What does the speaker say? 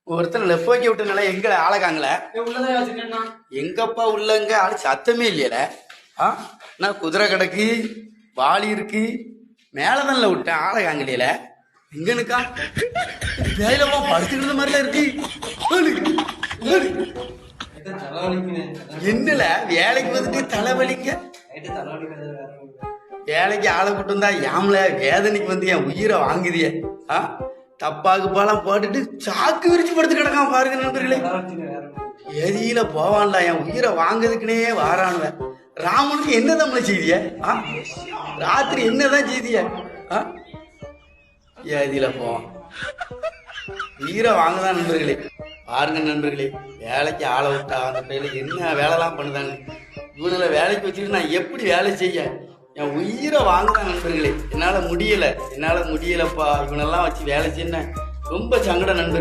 ஒருத்தர் லெப்போக்கி விட்டனால எங்க ஆளகாங்கள உள்ளதான் வச்சிருக்கேன்னா எங்கப்பா உள்ளங்க ஆளு சத்தமே இல்லையல. நான் குதிரை கிடக்கு, வாளி இருக்கு, மேலதான்ல விட்டேன் ஆளகாங்கலையில. எங்கனுக்கா வேலைமா படுத்துக்கிற மாதிரிலாம் இருக்கு. என்னல வேலைக்கு வந்துட்டு தலைவலிக்க, வேலைக்கு ஆளை கூட்டு வந்தா யாமல வேதனைக்கு வந்து என் உயிரை வாங்குதிய. தப்பாக்கு பாலாம் போட்டுட்டு சாக்கு விரிச்சு படுத்து கிடக்காம பாருங்க நண்பர்களே. எதியில போவான்ல என் உயிரை வாங்குறதுக்குனே வாரானுவ. ராமனுக்கு என்ன தமிழ செய்திய, ராத்திரி என்னதான் செய்திய, எதியில போவான் உயிரை வாங்குதான் நண்பர்களே. பாருங்க நண்பர்களே, வேலைக்கு ஆளை விட்டா அந்த பையில என்ன வேலைலாம் பண்ணுதாங்க. இவனுல வேலைக்கு வச்சுட்டு நான் எப்படி வேலை செய்ய, என் உயிரை வாங்குதான் நண்பர்களே. என்னால முடியலப்பா, இவனெல்லாம் வச்சு வேலை செய்ய ரொம்ப சங்கடம் நண்பர்களே.